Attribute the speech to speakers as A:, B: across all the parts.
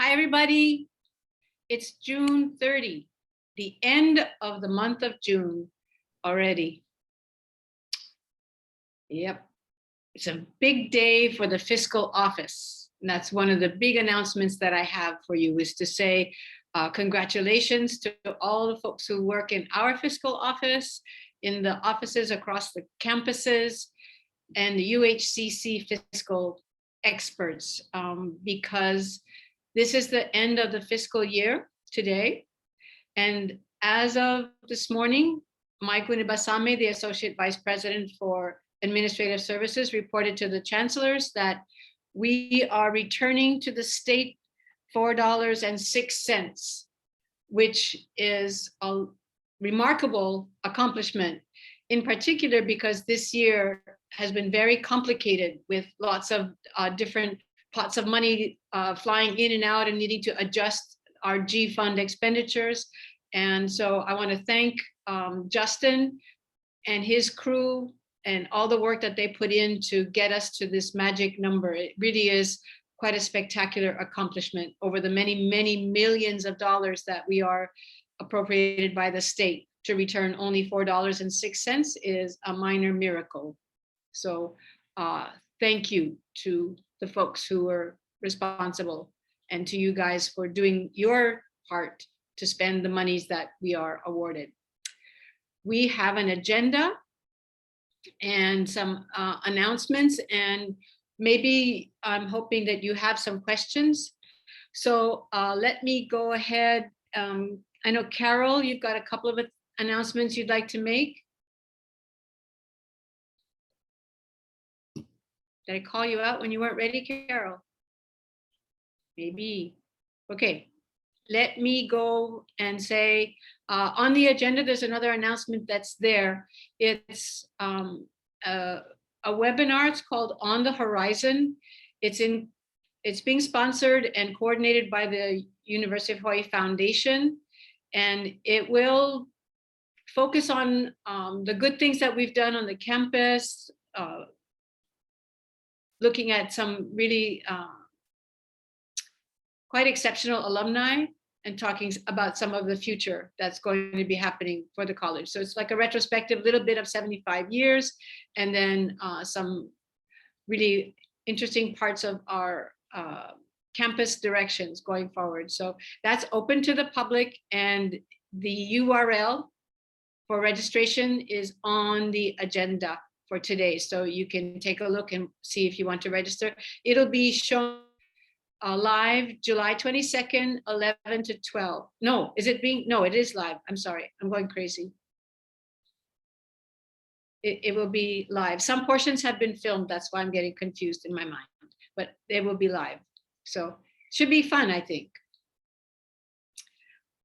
A: Hi, everybody. It's June 30, the end of the month of June already. Yep. It's a big day for the fiscal office. And that's one of the big announcements that I have for you is to say congratulations to all the folks who work in our fiscal office, in the offices across the campuses, and the UHCC fiscal experts, because this is the end of the fiscal year today. And as of this morning, Mike Winibasame, the Associate Vice President for Administrative Services, reported to the chancellors that we are returning to the state $4.06, which is a remarkable accomplishment, in particular because this year has been very complicated with lots of different pots of money flying in and out and needing to adjust our G fund expenditures. And so I want to thank Justin and his crew and all the work that they put in to get us to this magic number. It really is quite a spectacular accomplishment over the many, many millions of dollars that we are appropriated by the state. To return only $4.06 is a minor miracle. So thank you to the folks who were responsible and to you guys for doing your part to spend the monies that we are awarded. We have an agenda and some announcements, and maybe I'm hoping that you have some questions. So let me go ahead. I know, Carol, you've got a couple of announcements you'd like to make. Did I call you out when you weren't ready, Carol? Maybe. Okay, let me go and say, on the agenda, there's another announcement that's there. It's a webinar. It's called On the Horizon. It's being sponsored and coordinated by the University of Hawaii Foundation, and it will focus on the good things that we've done on the campus, looking at some really quite exceptional alumni and talking about some of the future that's going to be happening for the college. So it's like a retrospective, little bit of 75 years, and then some really interesting parts of our campus directions going forward. So that's open to the public, and the URL for registration is on the agenda for today. So you can take a look and see if you want to register. It'll be shown live July 22nd, 11 to 12. No, is it being? No, it is live. I'm sorry, I'm going crazy. It will be live. Some portions have been filmed. That's why I'm getting confused in my mind, but they will be live. So should be fun, I think.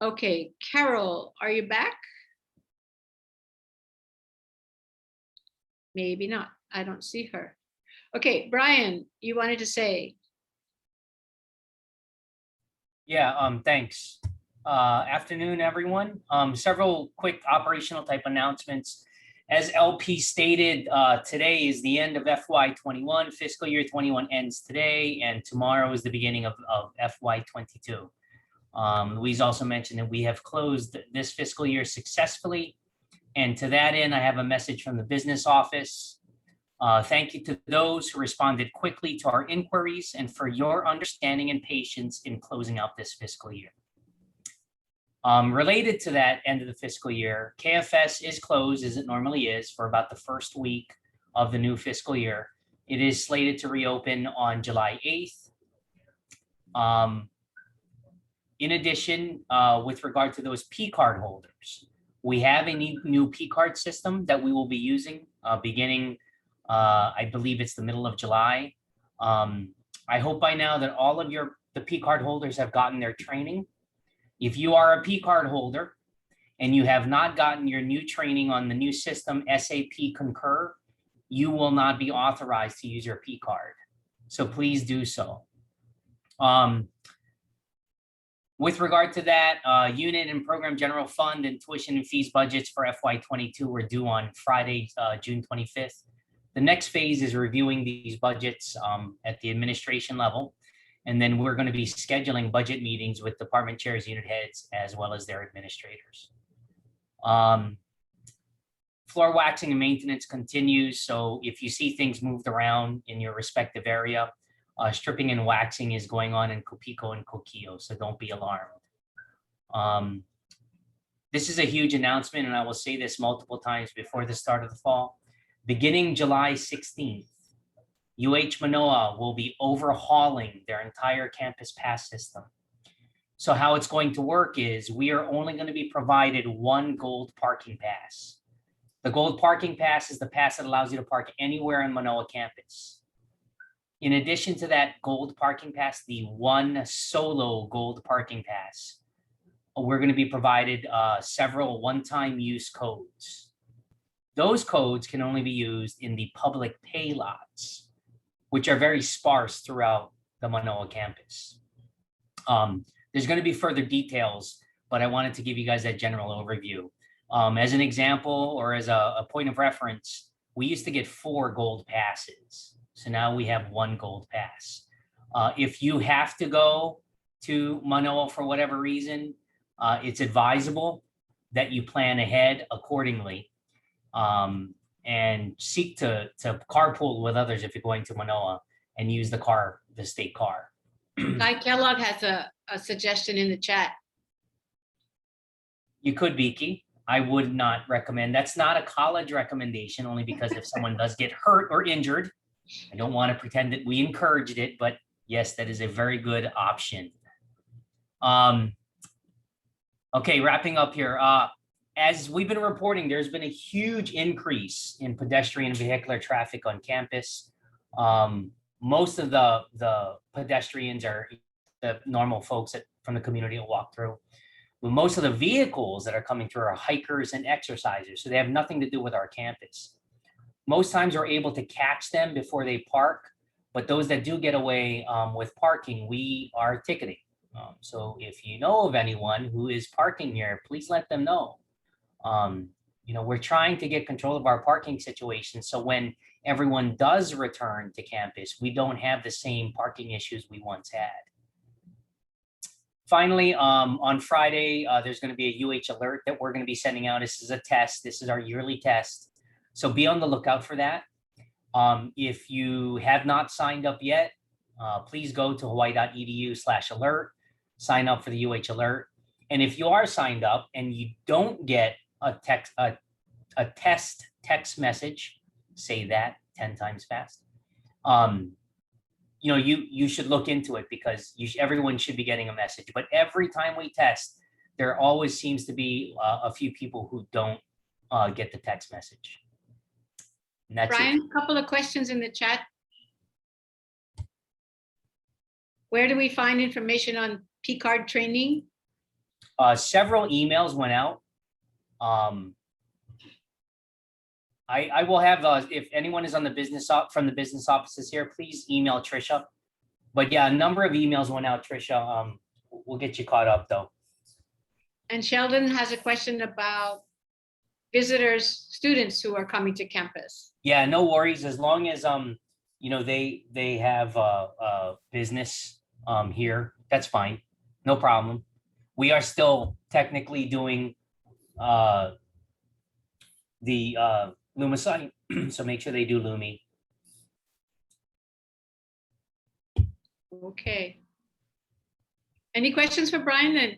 A: Okay, Carol, are you back? Maybe not. I don't see her. Okay, Brian, you wanted to say.
B: Yeah, thanks. Afternoon, everyone. Several quick operational type announcements. As LP stated, today is the end of FY21. Fiscal year 21 ends today, and tomorrow is the beginning of FY22. Louise also mentioned that we have closed this fiscal year successfully. And to that end, I have a message from the business office. Thank you to those who responded quickly to our inquiries and for your understanding and patience in closing out this fiscal year. Related to that end of the fiscal year, KFS is closed as it normally is for about the first week of the new fiscal year. It is slated to reopen on July 8th. In addition, with regard to those P card holders, we have a new P card system that we will be using beginning, I believe it's the middle of July. I hope by now that all of the P card holders have gotten their training. If you are a P card holder and you have not gotten your new training on the new system, SAP Concur, you will not be authorized to use your P card. So please do so. With regard to that, unit and program general fund and tuition and fees budgets for FY22 were due on Friday, June 25th. The next phase is reviewing these budgets at the administration level. And then we're going to be scheduling budget meetings with department chairs, unit heads, as well as their administrators. Floor waxing and maintenance continues. So if you see things moved around in your respective area, stripping and waxing is going on in Copico and Coquillo, so don't be alarmed. This is a huge announcement, and I will say this multiple times before the start of the fall. Beginning July 16th, UH Manoa will be overhauling their entire campus pass system. So how it's going to work is we are only going to be provided one gold parking pass. The gold parking pass is the pass that allows you to park anywhere on Manoa campus. In addition to that gold parking pass, the one solo gold parking pass, we're going to be provided several one-time use codes. Those codes can only be used in the public pay lots, which are very sparse throughout the Manoa campus. There's going to be further details, but I wanted to give you guys that general overview. As an example, or as a point of reference, we used to get 4 gold passes. So now we have 1 gold pass. If you have to go to Manoa for whatever reason, it's advisable that you plan ahead accordingly, and seek to carpool with others if you're going to Manoa, and use the state car.
A: Guy Kellogg has a suggestion in the chat.
B: You could, Beaky. I would not recommend. That's not a college recommendation, only because if someone does get hurt or injured, I don't want to pretend that we encouraged it, but yes, that is a very good option. Okay, wrapping up here. As we've been reporting, there's been a huge increase in pedestrian and vehicular traffic on campus. Most of the pedestrians are the normal folks from the community that walk through. But most of the vehicles that are coming through are hikers and exercisers, so they have nothing to do with our campus. Most times we're able to catch them before they park, but those that do get away with parking, we are ticketing. So if you know of anyone who is parking here, please let them know. We're trying to get control of our parking situation, so when everyone does return to campus, we don't have the same parking issues we once had. Finally, on Friday, there's going to be a UH alert that we're going to be sending out. This is a test. This is our yearly test. So be on the lookout for that. If you have not signed up yet, please go to hawaii.edu/alert, sign up for the UH alert. And if you are signed up and you don't get a test text message, say that 10 times fast. You should look into it, because everyone should be getting a message. But every time we test, there always seems to be a few people who don't get the text message. And that's
A: Brian,
B: it.
A: a couple of questions in the chat. Where do we find information on P-card training?
B: Several emails went out. I will have, if anyone is on the from the business offices here, please email Trisha. But yeah, a number of emails went out, Trisha. We'll get you caught up though.
A: And Sheldon has a question about visitors, students who are coming to campus.
B: Yeah, no worries. As long as they have business here, that's fine. No problem. We are still technically doing the Luma site, so make sure they do Lumi.
A: Okay. Any questions for Brian then?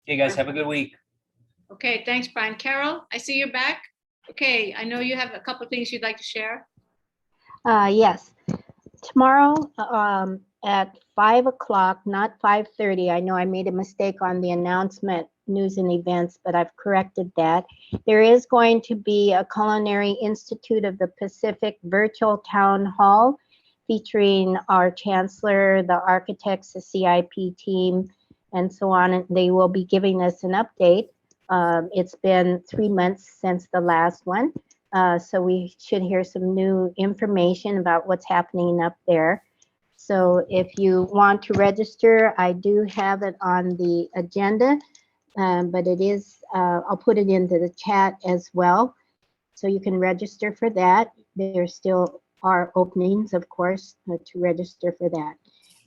B: Hey guys, have a good week.
A: Okay, thanks, Brian. Carol, I see you're back. Okay, I know you have a couple of things you'd like to share.
C: Yes. Tomorrow at 5 o'clock, not 5:30. I know I made a mistake on the announcement, news and events, but I've corrected that. There is going to be a Culinary Institute of the Pacific virtual town hall featuring our chancellor, the architects, the CIP team, and so on. And they will be giving us an update. It's been 3 months since the last one. So we should hear some new information about what's happening up there. So if you want to register, I do have it on the agenda, but it is, I'll put it into the chat as well. So you can register for that. There's still are openings, of course, to register for that.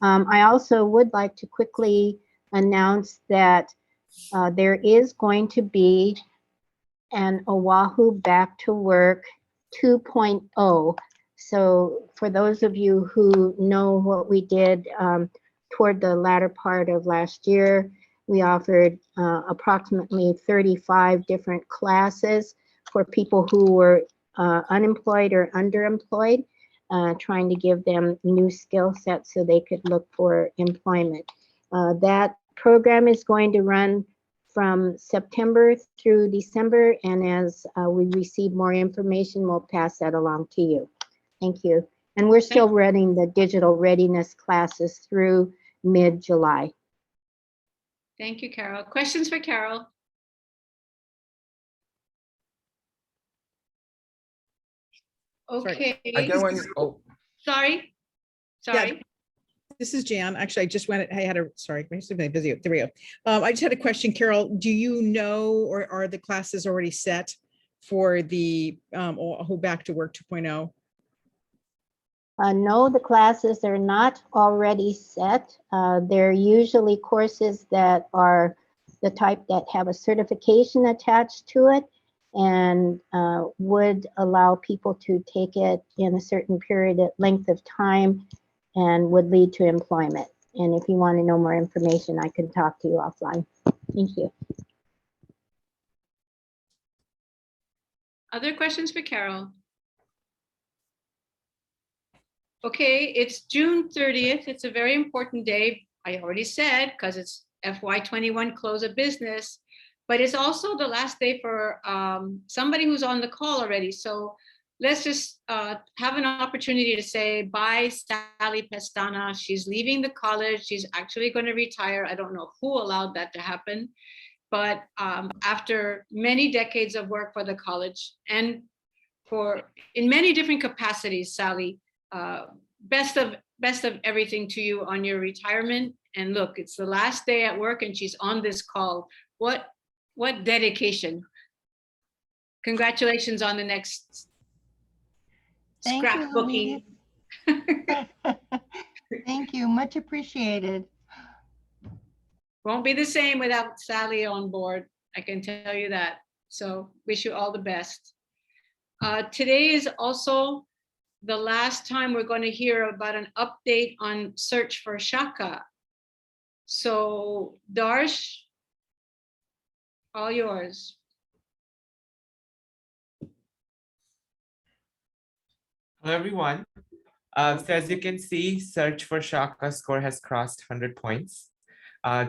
C: I also would like to quickly announce that there is going to be an Oahu Back to Work 2.0. So for those of you who know what we did toward the latter part of last year, we offered approximately 35 different classes for people who were unemployed or underemployed, trying to give them new skill sets so they could look for employment. That program is going to run from September through December, and as we receive more information, we'll pass that along to you. Thank you. And we're still running the digital readiness classes through mid-July.
A: Thank you, Carol. Questions for Carol? Okay.
D: I get one. Oh,
A: Sorry. Sorry.
E: This is Jan. Actually, I just went, I had a, sorry, my busy. There we go. I just had a question, Carol. Do you know, or are the classes already set for the Oahu Back to Work 2.0?
C: No, the classes are not already set. They're usually courses that are the type that have a certification attached to it and would allow people to take it in a certain length of time and would lead to employment. And if you want to know more information, I can talk to you offline. Thank you.
A: Other questions for Carol? Okay, it's June 30th. It's a very important day. I already said, because it's FY21 close of business, but it's also the last day for somebody who's on the call already. So let's just have an opportunity to say bye, Sally Pestana. She's leaving the college. She's actually going to retire. I don't know who allowed that to happen, but after many decades of work for the college and in many different capacities, Sally, best of everything to you on your retirement. And look, it's the last day at work and she's on this call. What dedication. Congratulations on the next
F: Thank you,
A: scrapbooking.
F: Thank you, much appreciated.
A: Won't be the same without Sally on board. I can tell you that. So wish you all the best. Today is also the last time we're going to hear about an update on search for Shaka. So Darsh, all yours.
D: hello, everyone. So as you can see, search for Shaka score has crossed 100 points.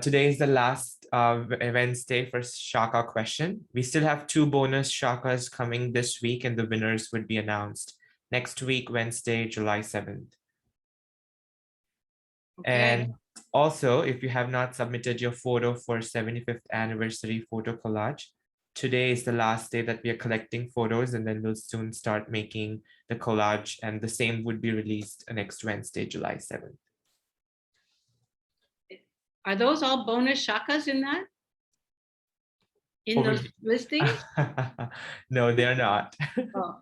D: Today is the last Wednesday for Shaka question. We still have 2 bonus Shakas coming this week, and the winners would be announced next week, Wednesday, July 7th.
A: Okay.
D: And also, if you have not submitted your photo for 75th anniversary photo collage, today is the last day that we are collecting photos, and then we'll soon start making the collage, and the same would be released next Wednesday, July 7th.
A: Are those all bonus Shakas in that? In those listings?
D: No, they're not.
A: Oh,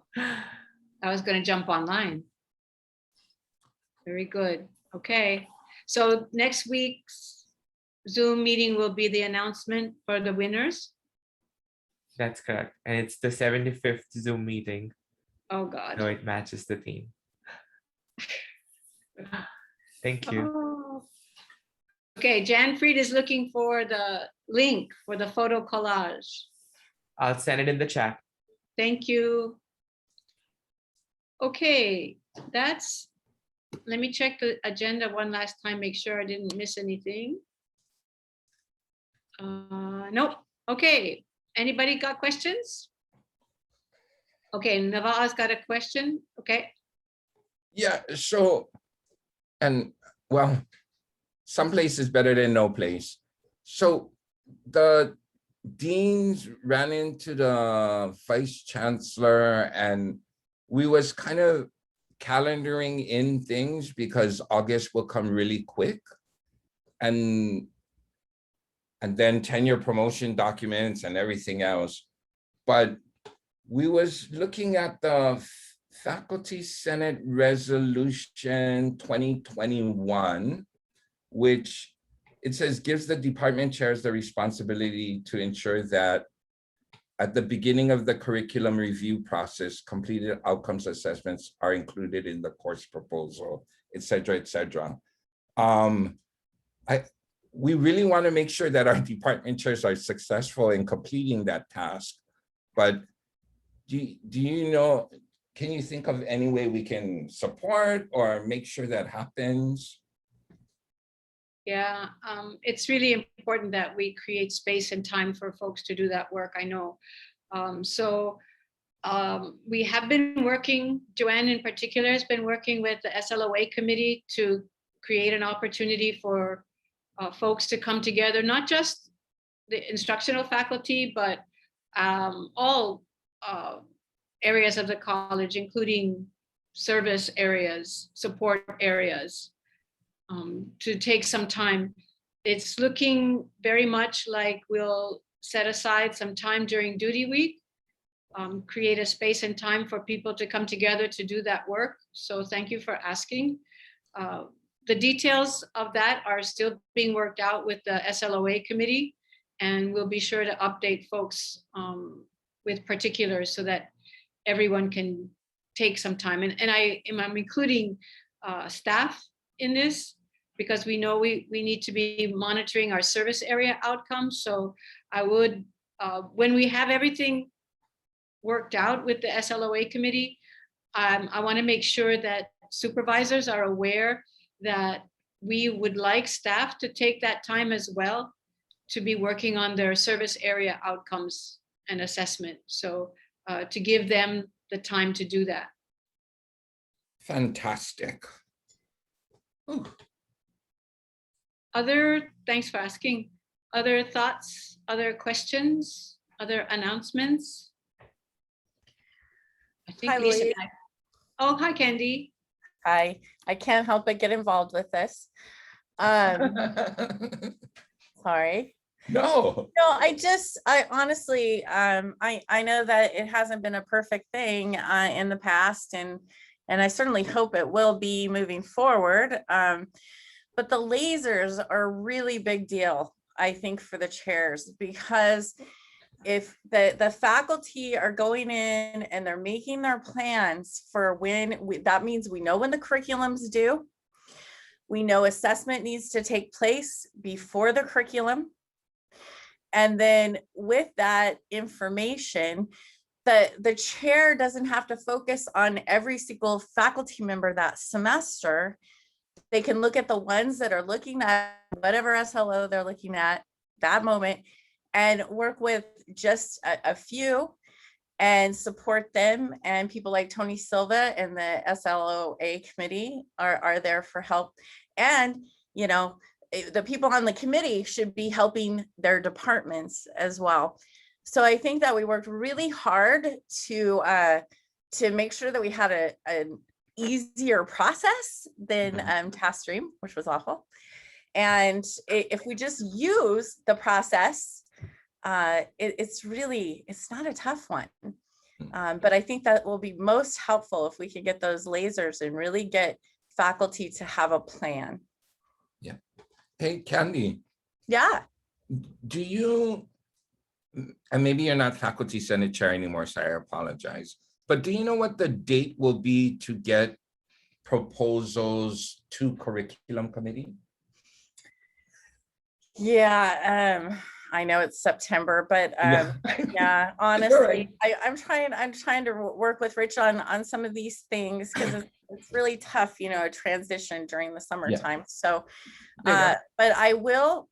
A: I was going to jump online. Very good. Okay. So next week's Zoom meeting will be the announcement for the winners.
D: That's correct. And it's the 75th Zoom meeting.
A: Oh God.
D: So it matches the theme. Thank you.
A: Oh. Okay, Jan Fried is looking for the link for the photo collage.
D: I'll send it in the chat.
A: Thank you. Okay, let me check the agenda one last time, make sure I didn't miss anything. Nope. Okay, anybody got questions? Okay, Nava's got a question. Okay.
G: Yeah, so, and well, some place is better than no place. So the deans ran into the vice chancellor and we was kind of calendaring in things because August will come really quick. And then tenure promotion documents and everything else. But we was looking at the Faculty Senate Resolution 2021, which it says gives the department chairs the responsibility to ensure that at the beginning of the curriculum review process, completed outcomes assessments are included in the course proposal, et cetera, et cetera. We really want to make sure that our department chairs are successful in completing that task. But do you know, can you think of any way we can support or make sure that happens?
A: Yeah, it's really important that we create space and time for folks to do that work, I know. We have been working, Joanne in particular has been working with the SLOA committee to create an opportunity for folks to come together, not just the instructional faculty, but all areas of the college, including service areas, support areas, to take some time. It's looking very much like we'll set aside some time during duty week, create a space and time for people to come together to do that work. So thank you for asking. The details of that are still being worked out with the SLOA committee, and we'll be sure to update folks with particulars so that everyone can take some time. And I'm including staff in this because we know we need to be monitoring our service area outcomes. So I would, when we have everything worked out with the SLOA committee, I want to make sure that supervisors are aware that we would like staff to take that time as well to be working on their service area outcomes and assessment. So to give them the time to do that.
G: Fantastic. Ooh.
A: Thanks for asking. Other thoughts, other questions, other announcements? I think
H: Hi,
A: Lisa.
H: Louise.
A: Oh, hi, Candy.
H: Hi, I can't help but get involved with this. Sorry.
G: No.
H: No, I honestly, I know that it hasn't been a perfect thing in the past, and I certainly hope it will be moving forward. But the lasers are a really big deal, I think, for the chairs, because if the faculty are going in and they're making their plans for that means we know when the curriculum's due. We know assessment needs to take place before the curriculum. And then with that information, the chair doesn't have to focus on every single faculty member that semester. They can look at the ones that are looking at whatever SLO they're looking at that moment and work with just a few and support them. And people like Tony Silva and the SLOA committee are there for help. And, you know, the people on the committee should be helping their departments as well. So I think that we worked really hard to make sure that we had an easier process than TaskStream, which was awful. And if we just use the process, it's not a tough one. But I think that will be most helpful if we can get those lasers and really get faculty to have a plan.
G: Yeah. Hey, Candy.
H: Yeah.
G: Do you, and maybe you're not faculty senate chair anymore, so I apologize, but do you know what the date will be to get proposals to curriculum committee?
H: Yeah, I know it's September, but yeah, honestly,
G: right.
H: I'm trying to work with Rich on some of these things because it's really tough, you know, a transition during the summertime. So, but I will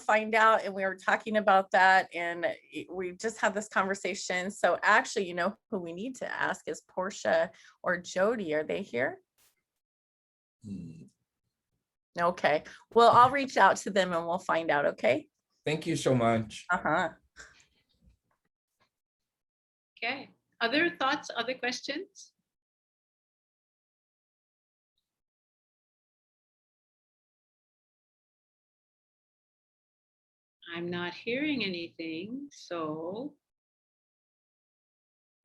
H: find out, and we were talking about that, and we just had this conversation. So actually, you know, who we need to ask is Portia or Jody. Are they here? Okay, well, I'll reach out to them and we'll find out. Okay.
G: Thank you so much.
A: Okay. Other thoughts, other questions? I'm not hearing anything, so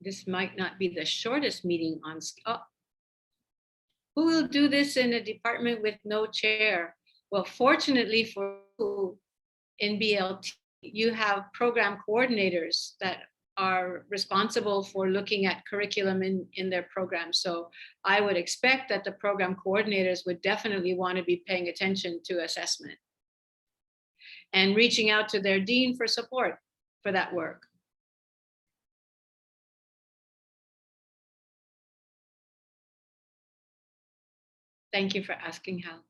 A: This might not be the shortest meeting on, who will do this in a department with no chair? Well, fortunately for you in BLT, you have program coordinators that are responsible for looking at curriculum in their program. So I would expect that the program coordinators would definitely want to be paying attention to assessment and reaching out to their dean for support for that work. Thank you for asking, Hal.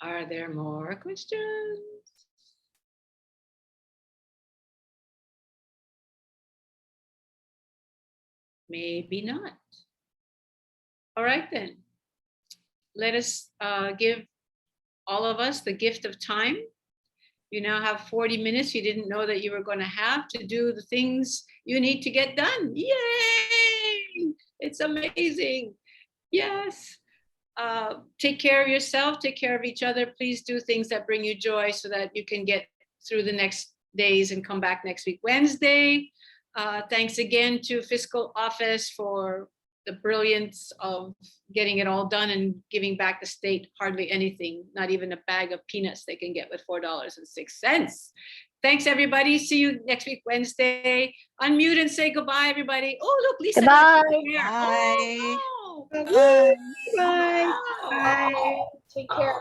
A: Are there more questions? Maybe not. All right then. Let us give all of us the gift of time. You now have 40 minutes you didn't know that you were going to have to do the things you need to get done. Yay! It's amazing. Yes. Take care of yourself, take care of each other. Please do things that bring you joy so that you can get through the next days and come back next week, Wednesday. Thanks again to Fiscal Office for the brilliance of getting it all done and giving back the state hardly anything, not even a bag of peanuts they can get with $4.06. Thanks, everybody. See you next week, Wednesday. Unmute and say goodbye, everybody. Oh, look, Lisa.
C: Goodbye.
H: Bye.
A: Oh,
E: Bye.
A: oh.
C: Bye. Take care.